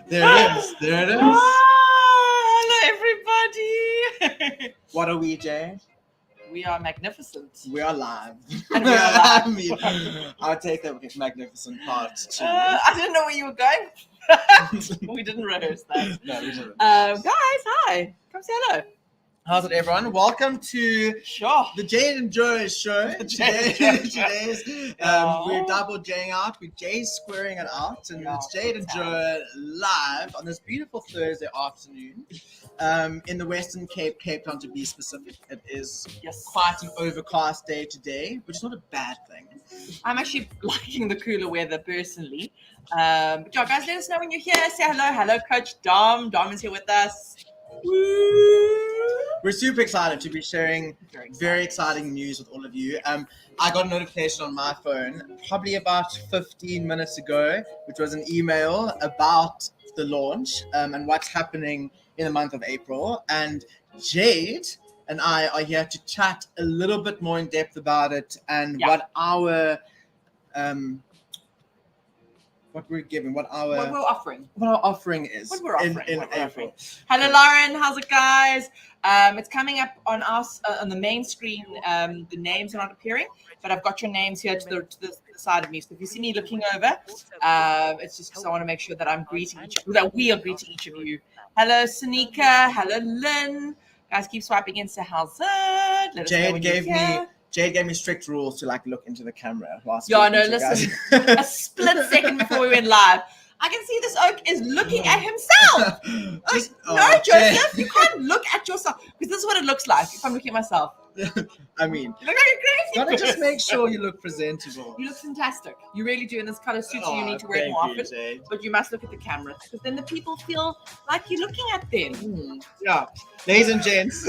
There it is. There it is. Hello, everybody. What are we, Jade? We are magnificent. We are live. And we are live. I mean, I'll take that magnificent part too. I didn't know where you were going. We didn't rehearse that. No, we didn't. Guys, hi. Come say hello. How's it, everyone? Welcome to Sure. the Jade and Joe show. Jade and Joe Today's we're double Jing out. We're Jade squaring it out, and it's Jade and Joe live on this beautiful Thursday afternoon in the Western Cape, Cape Town to be specific. It is quite an overcast day today, which is not a bad thing. I'm actually liking the cooler weather personally. But yeah, guys, let us know when you're here. Say hello. Hello, Coach Dom. Dom is here with us. We're super excited to be sharing very exciting news with all of you. I got a notification on my phone probably about 15 minutes ago, which was an email about the launch and what's happening in the month of April. And Jade and I are here to chat a little bit more in depth about it and what our what we're giving, what our offering is in April. Hello, Lauren. How's it, guys? It's coming up on us on the main screen. The names are not appearing, but I've got your names here to the side of me. So if you see me looking over, it's just because I want to make sure that we are greeting each of you. Hello, Sanika. Hello, Lynn. Guys, keep swiping in. So how's it? Let us know when you're here. Jade gave me strict rules to look into the camera. Listen. A split second before we went live, I can see this oak is looking at himself. Joseph, Jade. You can't look at yourself because this is what it looks like if I'm looking at myself. I mean, you look like a crazy gotta just make sure you look presentable. You look fantastic. You really do. And this color suits you. You need to wear it more often. Jade. But you must look at the camera because then the people feel like you're looking at them. Yeah. Ladies and gents,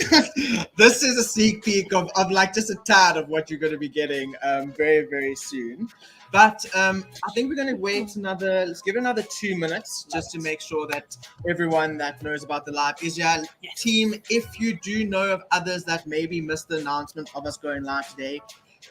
this is a sneak peek of just a tad of what you're going to be getting very, very soon. But I think we're going to wait let's give it another 2 minutes just to make sure that everyone that knows about the live is your team. If you do know of others that maybe missed the announcement of us going live today,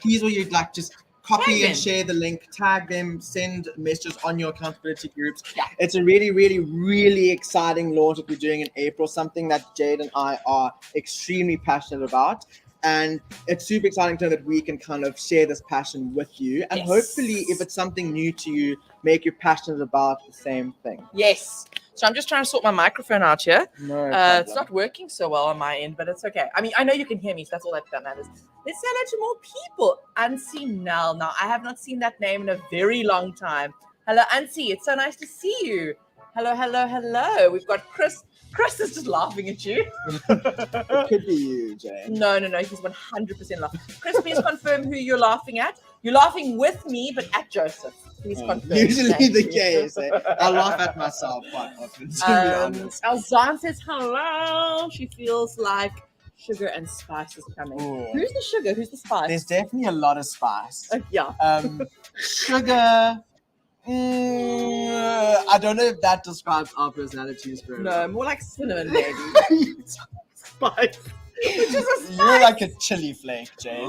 please will you just copy and share the link, tag them, send messages on your accountability groups. Yeah. It's a really, really, really exciting launch that we're doing in April, something that Jade and I are extremely passionate about. And it's super exciting to know that we can kind of share this passion with you. And hopefully, if it's something new to you, make you passionate about the same thing. Yes. So I'm just trying to sort my microphone out here. No it's not working so well on my end, but it's okay. I mean, I know you can hear me, so that's all that matters. Let's say hello to more people. Ansi Nell. Now, I have not seen that name in a very long time. Hello, Ansi. It's so nice to see you. Hello, hello, hello. We've got Chris. Chris is just laughing at you. It could be you, Jane. No. He's 100% laughing. Chris, please confirm who you're laughing at. You're laughing with me, but at Joseph. Please confirm. Usually the case. I laugh at myself quite often, to be honest. Alzan says hello. She feels like sugar and spice is coming. Ooh. Who's the sugar? Who's the spice? There's definitely a lot of spice. Sugar. I don't know if that describes our personalities very well. No, more like cinnamon, maybe. Spice. You're like a chili flake, Jade.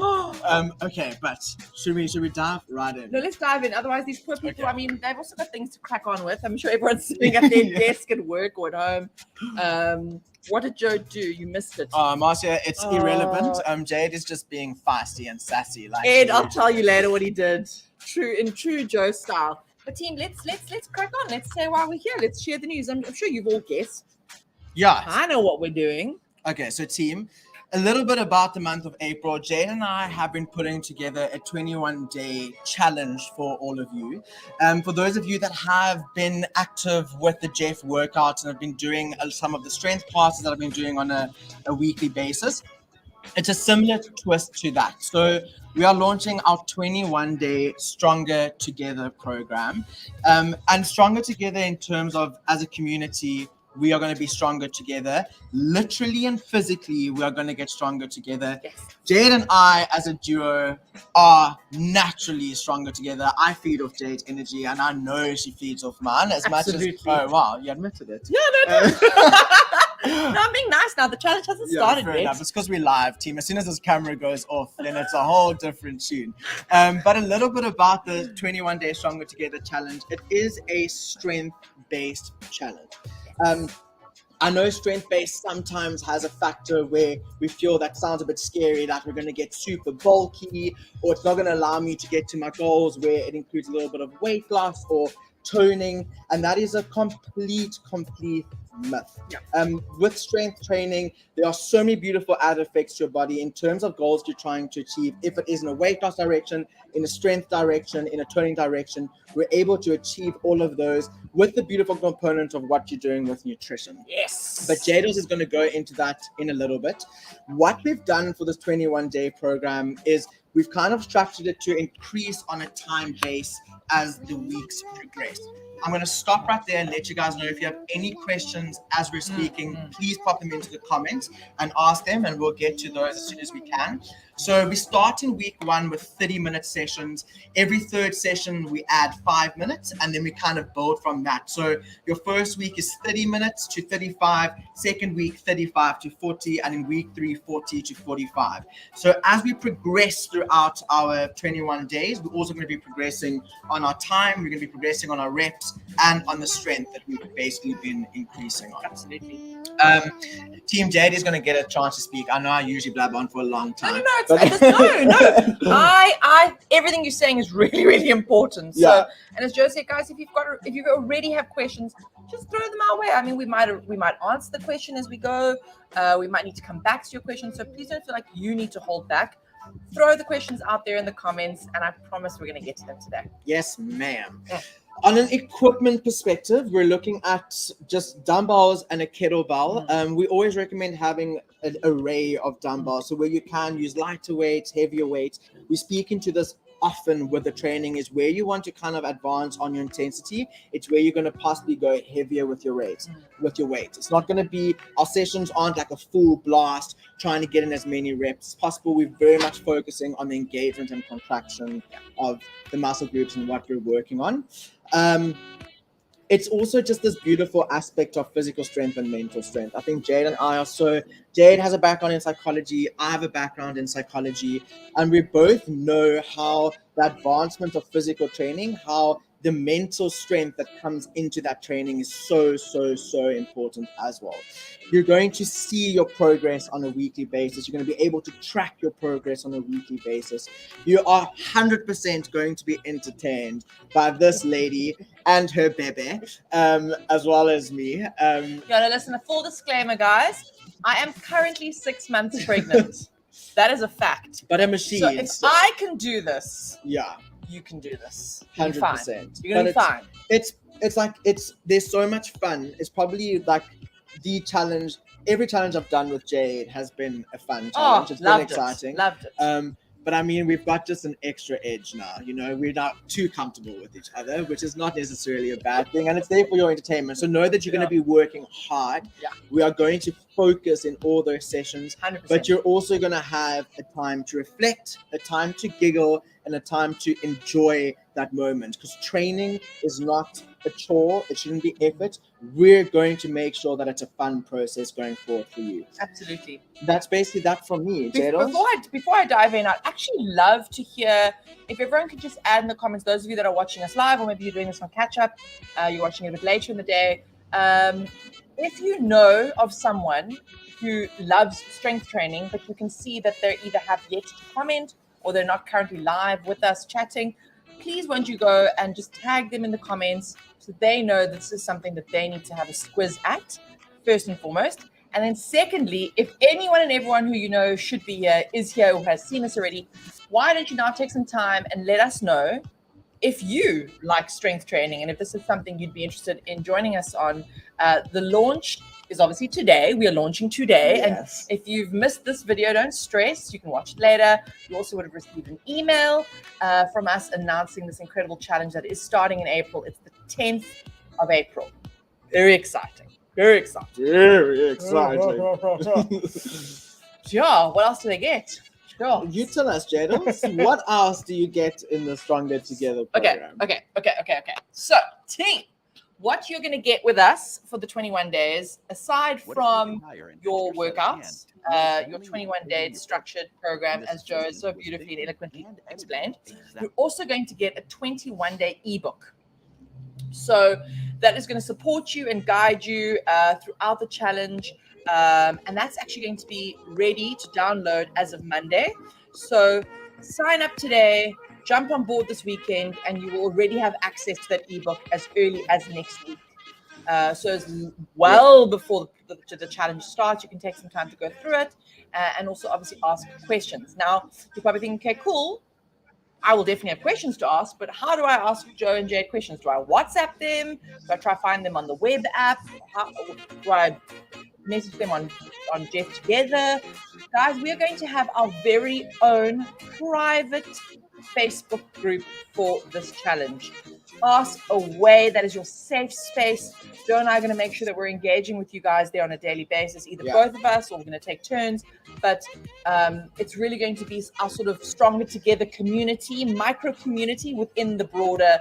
Okay, but should we dive right in? No, let's dive in. Otherwise, these poor people, I mean, they've also got things to crack on with. I'm sure everyone's sitting at their desk at work or at home. What did Joe do? You missed it. Marcia, it's irrelevant. Jade is just being feisty and sassy. Ed, I'll tell you later what he did. In true Joe style. But team, let's crack on. Let's say why we're here. Let's share the news. I'm sure you've all guessed. Yeah. I know what we're doing. Okay, so team, a little bit about the month of April. Jade and I have been putting together a 21-day challenge for all of you. For those of you that have been active with the Jeff workouts and have been doing some of the strength classes that I've been doing on a weekly basis, it's a similar twist to that. So we are launching our 21-day Stronger Together program. And Stronger Together in terms of as a community, we are going to be stronger together. Literally and physically, we are going to get stronger together. Yes. Jade and I, as a duo, are naturally stronger together. I feed off Jade's energy, and I know she feeds off mine as Absolutely. much as... Oh, wow, you admitted it. Yeah, no. No, I'm being nice now. The challenge hasn't started fair yet. enough. It's because we live, team. As soon as this camera goes off, then it's a whole different tune. But a little bit about the 21 Day Stronger Together challenge. It is a strength-based challenge. I know strength-based sometimes has a factor where we feel that sounds a bit scary, that we're going to get super bulky, or it's not going to allow me to get to my goals, where it includes a little bit of weight loss or toning, and that is a complete myth. With strength training, there are so many beautiful added effects to your body in terms of goals you're trying to achieve. If it is in a weight loss direction, in a strength direction, in a toning direction, we're able to achieve all of those with the beautiful component of what you're doing with nutrition. Yes. But Jade is going to go into that in a little bit. What we've done for this 21-day program is we've kind of structured it to increase on a time base as the weeks progress. I'm going to stop right there and let you guys know if you have any questions as we're speaking, please pop them into the comments and ask them, and we'll get to those as soon as we can. So we start in week 1 with 30-minute sessions. Every third session, we add 5 minutes, and then we kind of build from that. So your first week is 30 minutes to 35, second week, 35 to 40, and in week 3, 40 to 45. So as we progress throughout our 21 days, we're also going to be progressing on our time, we're going to be progressing on our reps, and on the strength that we've basically been increasing on. Absolutely. Team Jade is going to get a chance to speak. I know I usually blab on for a long time. I everything you're saying is really, really important. So, and as Joe said, guys, if you already have questions, just throw them our way. I mean, we might answer the question as we go. We might need to come back to your question. So please don't feel like you need to hold back. Throw the questions out there in the comments, and I promise we're going to get to them today. Yes, ma'am. On an equipment perspective, we're looking at just dumbbells and a kettlebell. We always recommend having an array of dumbbells, so where you can use lighter weights, heavier weights. We speak into this often with the training, is where you want to kind of advance on your intensity. It's where you're going to possibly go heavier with your weight. It's not going to be, our sessions aren't like a full blast trying to get in as many reps as possible. We're very much focusing on the engagement and contraction of the muscle groups and what we're working on. It's also just this beautiful aspect of physical strength and mental strength. I think Jade and I are Jade has a background in psychology, I have a background in psychology, and we both know how the advancement of physical training, how the mental strength that comes into that training is so important as well. You're going to see your progress on a weekly basis. You're going to be able to track your progress on a weekly basis. You are 100% going to be entertained by this lady and her bebe, as well as me. Listen, a full disclaimer, guys. I am currently 6 months pregnant. That is a fact. But a machine. So if I can do this, you can do this. 100%. You're gonna be fine. There's so much fun. It's probably like the challenge. Every challenge I've done with Jade has been a fun challenge. It's been exciting. Loved it. But I mean, we've got just an extra edge now. You know, we're not too comfortable with each other, which is not necessarily a bad thing. And it's there for your entertainment. So know that you're going to be working hard. We are going to focus in all those sessions. 100%. But you're also going to have a time to reflect, a time to giggle, and a time to enjoy that moment. Because training is not a chore. It shouldn't be effort. We're going to make sure that it's a fun process going forward for you. Absolutely. That's basically that from me, Jade. Before I dive in, I'd actually love to hear if everyone could just add in the comments, those of you that are watching us live, or maybe you're doing this on catch up, you're watching it a bit later in the day. If you know of someone who loves strength training, but you can see that they either have yet to comment or they're not currently live with us chatting, please won't you go and just tag them in the comments so they know this is something that they need to have a squiz at, first and foremost. And then secondly, if anyone and everyone who you know should be here is here or has seen us already, why don't you now take some time and let us know if you like strength training and if this is something you'd be interested in joining us on. The launch is obviously today. We are launching today. Yes. And if you've missed this video, don't stress. You can watch it later. You also would have received an email from us announcing this incredible challenge that is starting in April. It's the 10th of April. Very exciting. Very exciting. Very exciting. Yeah, what else do they get? Sure. You tell us, Jada. What else do you get in the Stronger Together program? Okay. So, team, what you're going to get with us for the 21 days, aside from your workouts, your 21-day structured program, as Joe has so beautifully and eloquently explained, you're also going to get a 21-day ebook. So that is going to support you and guide you throughout the challenge. And that's actually going to be ready to download as of Monday. So sign up today, jump on board this weekend, and you will already have access to that ebook as early as next week. So it's well before the challenge starts. You can take some time to go through it and also obviously ask questions. Now, you're probably thinking, okay, cool. I will definitely have questions to ask, but how do I ask Joe and Jade questions? Do I WhatsApp them? Do I try to find them on the web app? Do I message them on Jeff Together? Guys, we are going to have our very own private Facebook group for this challenge. Ask away. That is your safe space. Joe and I are going to make sure that we're engaging with you guys there on a daily basis, either both of us or we're going to take turns. But it's really going to be our sort of stronger together community, micro community within the broader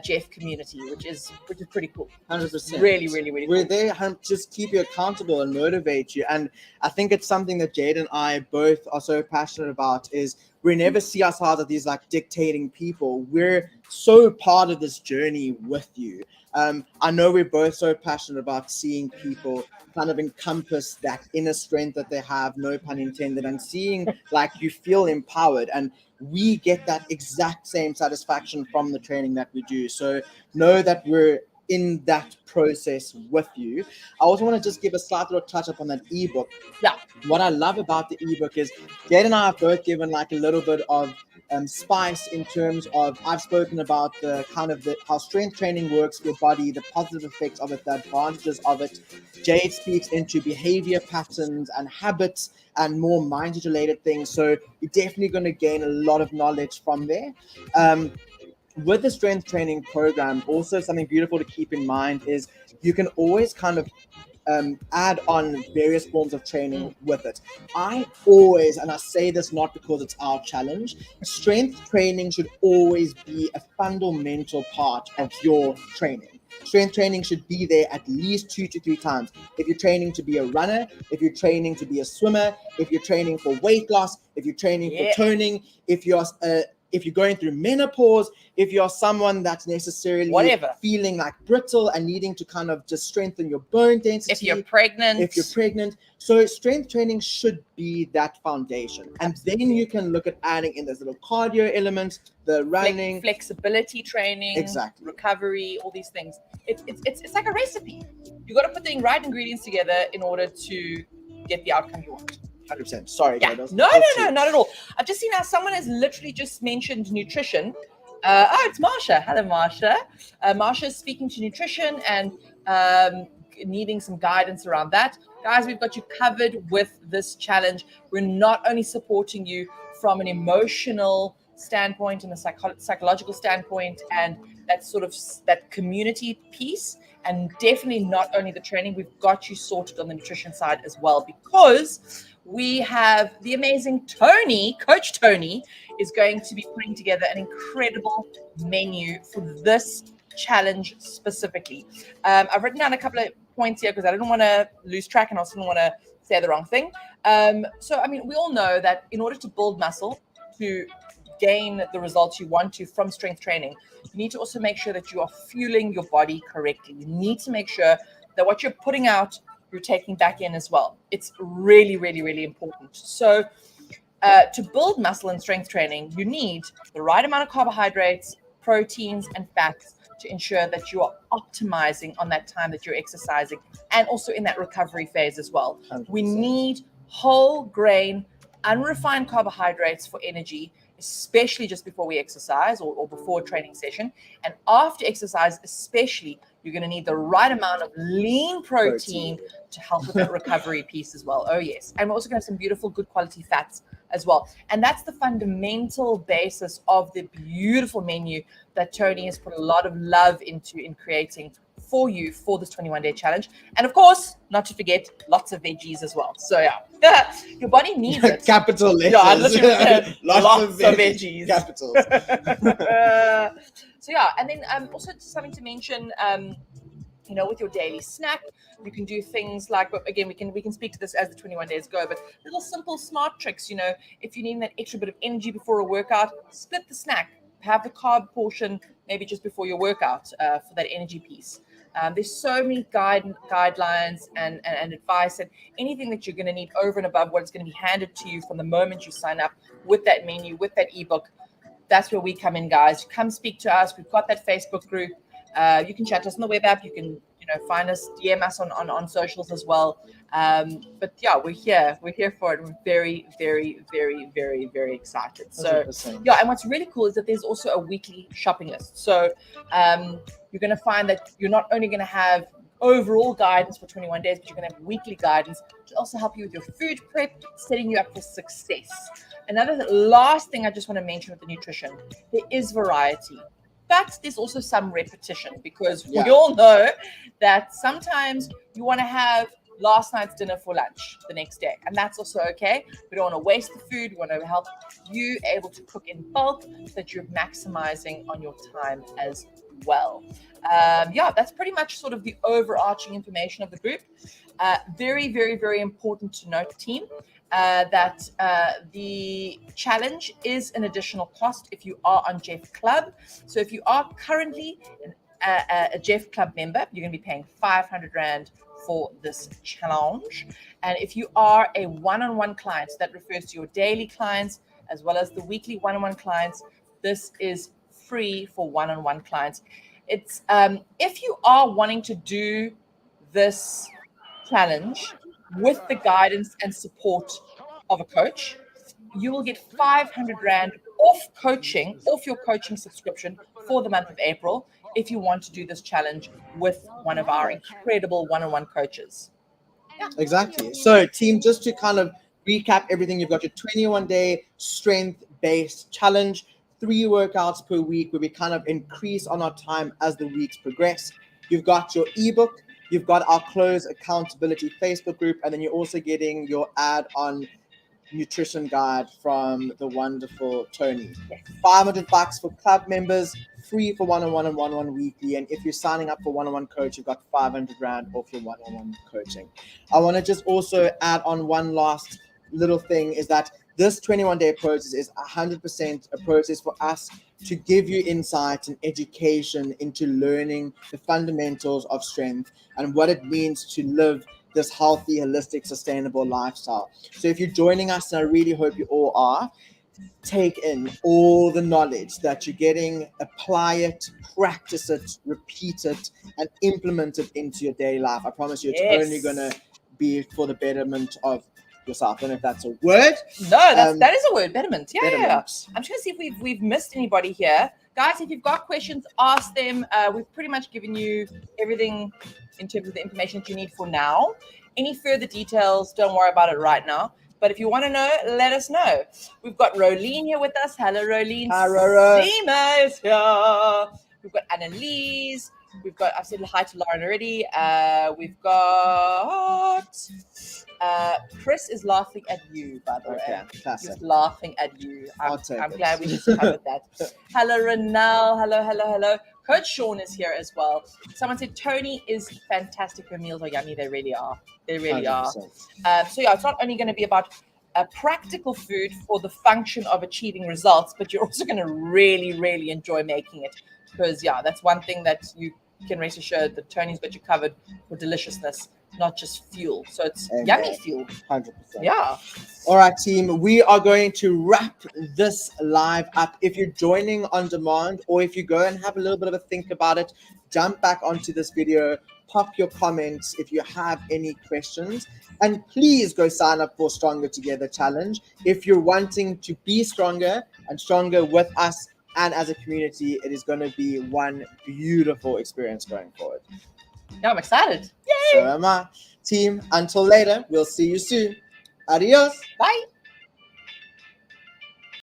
Jeff community, which is pretty cool. 100%. Really, really, really cool. We're there to just keep you accountable and motivate you. And I think it's something that Jade and I both are so passionate about is we never see ourselves as these like dictating people. We're so part of this journey with you. I know we're both so passionate about seeing people kind of encompass that inner strength that they have, no pun intended, and seeing like you feel empowered. And we get that exact same satisfaction from the training that we do. So know that we're in that process with you. I also want to just give a slight little touch up on that ebook. Yeah. What I love about the ebook is Jade and I have both given like a little bit of spice in terms of I've spoken about the kind of how strength training works for your body, the positive effects of it, the advantages of it. Jade speaks into behavior patterns and habits and more mind related things. So you're definitely going to gain a lot of knowledge from there. With the strength training program, also something beautiful to keep in mind is you can always kind of add on various forms of training with it. I always, and I say this not because it's our challenge, strength training should always be a fundamental part of your training. Strength training should be there at least 2 to 3 times. If you're training to be a runner, if you're training to be a swimmer, if you're training for weight loss, if you're training for toning, if you're going through menopause, if you're someone that's necessarily feeling like brittle and needing to kind of just strengthen your bone density. If you're pregnant. So strength training should be that foundation. And then you can look at adding in those little cardio elements, the running. Flexibility training, exactly. Recovery, all these things. It's like a recipe. You got to put the right ingredients together in order to get the outcome you want. 100%. Sorry, yeah. Jade. No, not at all. I've just seen how someone has literally just mentioned nutrition. It's Marsha. Hello, Marsha. Marsha is speaking to nutrition and needing some guidance around that. Guys, we've got you covered with this challenge. We're not only supporting you from an emotional standpoint and a psychological standpoint and that sort of that community piece, and definitely not only the training, we've got you sorted on the nutrition side as well, because we have the amazing Coach Tony is going to be putting together an incredible menu for this challenge specifically. I've written down a couple of points here because I didn't want to lose track and I also didn't want to say the wrong thing. So, I mean, we all know that in order to build muscle, to gain the results you want to from strength training, you need to also make sure that you are fueling your body correctly. You need to make sure that what you're putting out, you're taking back in as well. It's really, really, really important. So to build muscle and strength training, you need the right amount of carbohydrates, proteins, and fats to ensure that you are optimizing on that time that you're exercising and also in that recovery phase as well. 100%. We need whole grain, unrefined carbohydrates for energy, especially just before we exercise or before a training session. And after exercise, especially, you're going to need the right amount of lean protein to help with that recovery piece as well. Oh, yes. And we're also going to have some beautiful, good quality fats as well. And that's the fundamental basis of the beautiful menu that Tony has put a lot of love into in creating for you for this 21-day challenge. And of course, not to forget, lots of veggies as well. So yeah, your body needs it. Capital letters. Yeah, literally, lots of veggies. Capitals. So yeah, and then also something to mention, with your daily snack. You can do things like, but again, we can speak to this as the 21 days go, but little simple smart tricks. If you need that extra bit of energy before a workout, split the snack, have the carb portion maybe just before your workout for that energy piece. There's so many guidelines and advice and anything that you're going to need over and above what's going to be handed to you from the moment you sign up with that menu, with that ebook. That's where we come in, guys. Come speak to us. We've got that Facebook group. You can chat to us on the web app. You can, find us, DM us on socials as well. But yeah, we're here for it. We're very, very, very, very, very excited. So 100%. yeah, and what's really cool is that there's also a weekly shopping list. So you're going to find that you're not only going to have overall guidance for 21 days, but you're going to have weekly guidance to also help you with your food prep, setting you up for success. Another last thing I just want to mention with the nutrition, there is variety. But there's also some repetition because we all know that sometimes you want to have last night's dinner for lunch the next day. And that's also okay. We don't want to waste the food. We want to help you able to cook in bulk so that you're maximizing on your time as well. That's pretty much sort of the overarching information of the group. Very, very, very important to note, team, that the challenge is an additional cost if you are on Jeff Club. So if you are currently a Jeff Club member, you're going to be paying 500 Rand for this challenge. And if you are a one-on-one client, so that refers to your daily clients as well as the weekly one-on-one clients, this is free for one-on-one clients. It's if you are wanting to do this challenge with the guidance and support of a coach, you will get 500 Rand off your coaching subscription for the month of April if you want to do this challenge with one of our incredible one-on-one coaches. Yeah. Exactly. So, team, just to kind of recap everything, you've got your 21-day strength-based challenge, 3 workouts per week where we kind of increase on our time as the weeks progress. You've got your ebook, you've got our close accountability Facebook group, and then you're also getting your add-on nutrition guide from the wonderful Tony. $500 for club members, free for one-on-one and one-on-one weekly. And if you're signing up for one-on-one coach, you've got 500 Rand off your one-on-one coaching. I want to just also add on one last little thing is that this 21-day process is 100% a process for us to give you insight and education into learning the fundamentals of strength and what it means to live this healthy, holistic, sustainable lifestyle. So if you're joining us, and I really hope you all are, take in all the knowledge that you're getting, apply it, practice it, repeat it, and implement it into your daily life. I promise you, it's only going to be for the betterment of yourself. I don't know if that's a word. No, that is a word, betterment. Yeah. I'm just going to see if we've missed anybody here. Guys, if you've got questions, ask them. We've pretty much given you everything in terms of the information that you need for now. Any further details, don't worry about it right now. But if you want to know, let us know. We've got Rolene here with us. Hello, Rolene. Hi, Roro. Seema is here. We've got Annalise. I've said hi to Lauren already. We've got Chris is laughing at you, by the way. Classic. He's laughing at you. I'm glad we just covered that. Hello, Renelle. Hello. Coach Sean is here as well. Someone said Tony is fantastic. Her meals are yummy. They really are. They really 100%. Are. So yeah, it's not only going to be about practical food for the function of achieving results, but you're also going to really, really enjoy making it. Because yeah, that's one thing that you can rest assured that Tony's got you covered for deliciousness, not just fuel. So it's yummy fuel. 100%. Yeah. All right, team. We are going to wrap this live up. If you're joining on demand, or if you go and have a little bit of a think about it, jump back onto this video, pop your comments if you have any questions, and please go sign up for Stronger Together Challenge. If you're wanting to be stronger and stronger with us, and as a community, it is going to be one beautiful experience going forward. Yeah, I'm excited. Yay! So am I. Team, until later, we'll see you soon. Adios. Bye.